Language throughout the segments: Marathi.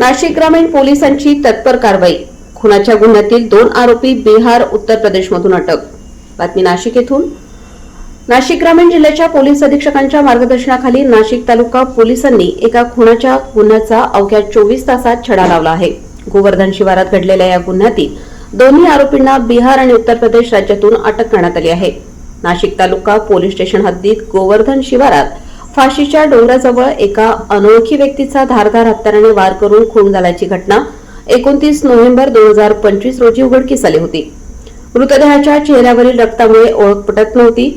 नाशिक ग्रामीण पोलिसांची तत्पर कारवाई. खुनाच्या गुन्ह्यातील 2 आरोपी बिहार उत्तर प्रदेशमधून अटक. बातमी नाशिक येथून. नाशिक ग्रामीण जिल्ह्याच्या पोलीस अधीक्षकांच्या मार्गदर्शनाखाली नाशिक तालुका पोलिसांनी एका खुनाच्या गुन्ह्याचा अवघ्या 24 तासात छडा लावला आहे. गोवर्धन शिवारात घडलेल्या या गुन्ह्यातील दोन्ही आरोपींना बिहार आणि उत्तर प्रदेश राज्यातून अटक करण्यात आली आहे. नाशिक तालुका पोलीस स्टेशन हद्दीत गोवर्धन शिवारात फाशीच्या डोंगराजवळ एका अनोळखी व्यक्तीचा धारदार हत्याराने वार करून खून झाल्याची घटना 29 नोव्हेंबर 2025 रोजी उघडकीस आली होती. मृतदेहाच्या चेहऱ्यावरील रक्तामुळे ओळख पटत नव्हती.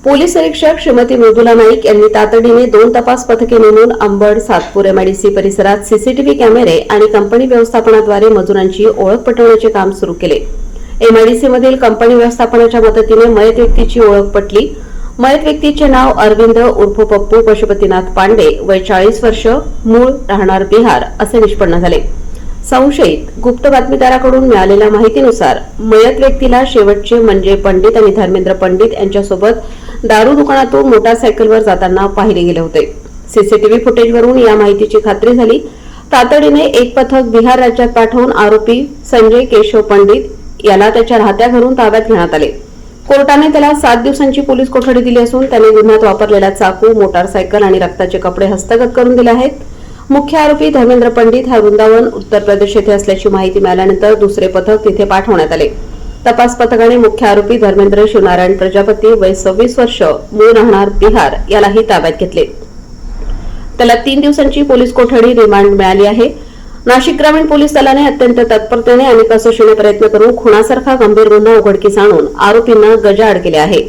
पोलीस निरीक्षक श्रीमती मृदुला नाईक यांनी तातडीने 2 तपास पथके नेमून अंबड, सातपूर एमआयडीसी परिसरात सीसीटीव्ही कॅमेरे आणि कंपनी व्यवस्थापनाद्वारे मजुरांची ओळख पटवण्याचे काम सुरू केले. एमआयडीसी मधील कंपनी व्यवस्थापनाच्या मदतीने मयत व्यक्तीची ओळख पटली. मयत व्यक्तीचे नाव अरविंद उर्फ पप्पू पशुपतीनाथ पांडे, वय 40 वर्ष, मूळ राहणार बिहार असे निष्पन्न झाले. संशयित गुप्त बातमीदाराकडून मिळालेल्या माहितीनुसार मयत व्यक्तीला शेवटचे म्हणजे पंडित आणि धर्मेंद्र पंडित यांच्यासोबत दारू दुकानातून मोटारसायकलवर जाताना पाहिले गेले होते. सीसीटीव्ही फुटेजवरून या माहितीची खात्री झाली. तातडीने एक पथक बिहार राज्यात पाठवून आरोपी संजय केशव पंडित याला त्याच्या राहत्या घरून ताब्यात घेण्यात आले. कोर्टाने त्याला 7 दिवसांची पोलीस कोठडी दिली असून त्याने गुन्ह्यात वापरलेला चाकू, मोटारसायकल आणि रक्ताचे कपडे हस्तगत करून दिले आहेत. मुख्य आरोपी धर्मेंद्र पंडित हा वृंदावन उत्तर प्रदेश येथे असल्याची माहिती मिळाल्यानंतर दुसरे पथक तिथे पाठवण्यात आले. तपास पथकाने मुख्य आरोपी धर्मेंद्र शिवनारायण प्रजापती, वय 26 वर्ष, मूळ राहणार बिहार यालाही ताब्यात घेतले. त्याला 3 दिवसांची पोलीस कोठडी रिमांड मिळाली आहे. नाशिक ग्रामीण पोलीस दलाने अत्यंत तत्परतेने आणि कसोशीने प्रयत्न करून खुनासारखा गंभीर गुन्हा उघडकीस आणून आरोपींना गजाआड केले आहे,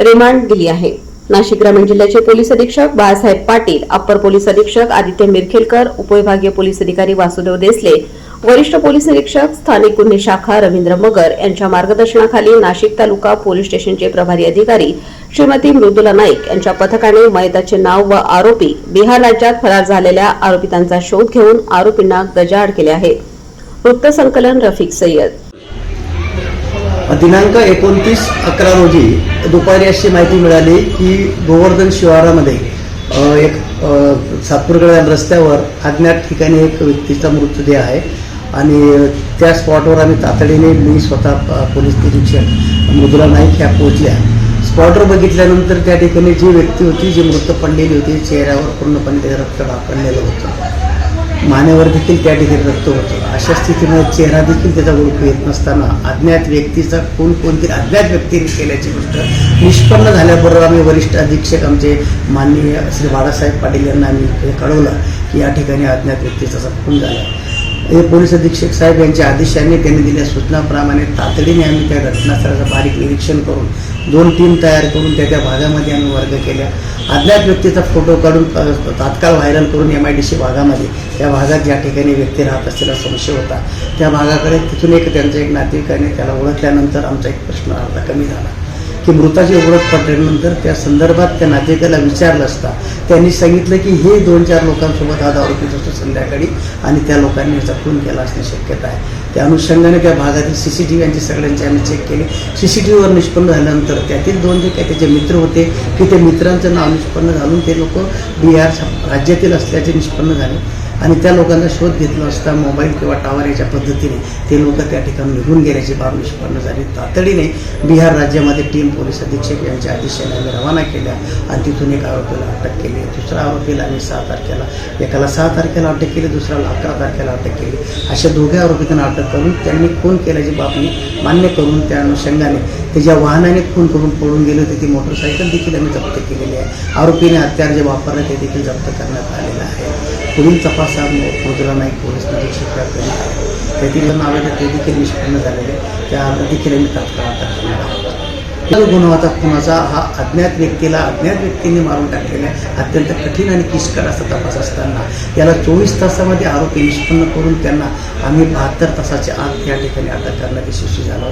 रिमांड दिली आहे. नाशिक ग्रामीण जिल्ह्याचे पोलीस अधीक्षक बाळासाहेब पाटील, अप्पर पोलीस अधीक्षक आदित्य मिरखेलकर, उपविभागीय पोलीस अधिकारी वासुदेव देसले, वरिष्ठ पोलीस निरीक्षक स्थानिक गुन्हे शाखा रवींद्र मगर यांच्या मार्गदर्शनाखाली नाशिक तालुका पोलीस स्टेशनचे प्रभारी अधिकारी श्रीमती मृदुला नाईक यांच्या पथकाने मयताचे नाव व आरोपी बिहार राज्यात फरार झालेल्या आरोपितांचा शोध घेऊन आरोपींना गजाआड केले आहे. वृत्तसंकलन रफिक सय्यद. दिनांक 29/11 रोजी दुपारी अशी माहिती मिळाली की गोवर्धन शिवारामध्ये एक सातपूरकडे रस्त्यावर अज्ञात ठिकाणी एक व्यक्तीचा मृतदेह आहे आणि त्या स्पॉटवर आम्ही तातडीने मी स्वतः पोलीस निरीक्षक मृदुला नाईक ह्या पोहोचल्या. स्पॉटवर बघितल्यानंतर त्या ठिकाणी जी व्यक्ती होती, जी मृत पडलेली होती, चेहऱ्यावर पूर्णपणे त्याचं रक्त ढापलेलं होतं, मानेवर देखील त्या ठिकाणी रक्त होतं. अशा स्थितीमध्ये चेहरा देखील त्याचा ओळखू येत नसताना अज्ञात व्यक्तीचा खून कोणतरी अज्ञात व्यक्तीने केल्याची गोष्ट निष्पन्न झाल्याबरोबर आम्ही वरिष्ठ अधीक्षक आमचे माननीय श्री बाळासाहेब पाटील यांना आम्ही कळवलं की या ठिकाणी अज्ञात व्यक्तीचा खून झाला. हे पोलीस अधीक्षक साहेब यांच्या आदेशाने त्यांनी दिलेल्या सूचनाप्रमाणे तातडीने आम्ही त्या घटनास्थळाचं बारीक निरीक्षण करून 2 टीम तयार करून त्या भागामध्ये आम्ही वर्ग केल्या. अज्ञात व्यक्तीचा फोटो काढून तात्काळ व्हायरल करून एमआयडीसी भागामध्ये त्या भागात ज्या ठिकाणी व्यक्ती राहत असलेला संशय होता त्या भागाकडे तिथून त्यांचा एक नातेवाईकाने त्याला ओळखल्यानंतर आमचा एक प्रश्न अर्धा कमी झाला की मृताची ओळख पटल्यानंतर त्या संदर्भात त्या नातेवाईकाला विचारलं असता त्यांनी सांगितलं की हे 2-4 लोकांसोबत हा दारू पित असतो संध्याकाळी आणि त्या लोकांनी याचा खून केला असण्याची शक्यता आहे. त्या अनुषंगाने त्या भागातील सीसीटीव्ही यांची सगळ्यांची आम्ही चेक केले. सीसीटीव्हीवर निष्पन्न झाल्यानंतर त्यातील 2 जे काही त्याचे मित्र होते की ते मित्रांचं नाव निष्पन्न घालून ते लोक बिहार राज्यातील असल्याचे निष्पन्न झाले आणि त्या लोकांचा शोध घेतला असता मोबाईल किंवा टावर याच्या पद्धतीने ते लोक त्या ठिकाणी निघून गेल्याची बाब निष्पन्न झाली. तातडीने बिहार राज्यामध्ये टीम पोलीस अधीक्षक यांच्या आदेशाने आम्ही रवाना केल्या आणि तिथून एक आरोपीला अटक केली. दुसऱ्या आरोपीला आम्ही 6 तारखेला, एकाला 6 तारखेला अटक केली, दुसऱ्याला 11 तारखेला अटक केली. अशा 2 आरोपींना अटक करून त्यांनी खून केल्याची बाब मान्य करून त्या अनुषंगाने त्याच्या वाहनाने खून करून पळून गेले होते ती मोटरसायकल देखील आम्ही जप्त केलेली आहे. आरोपीने हत्यार जे वापरले ते देखील जप्त करण्यात आलेलं आहे. पुढील तपास मृदुला नाईक पोलीस निरीक्षक करीत आहे. त्यातील नावे ते देखील निष्पन्न झालेले त्या देखील आम्ही तात्काळ अटक करणार आहोत. गुन्हा होता खुनाचा हा अज्ञात व्यक्तीने मारून टाकलेला आहे. अत्यंत कठीण आणि किचकट असा तपास असताना याला 24 तासामध्ये आरोपी निष्पन्न करून त्यांना आम्ही 72 तासाच्या आत या ठिकाणी अटक करण्यात यशस्वी झालो.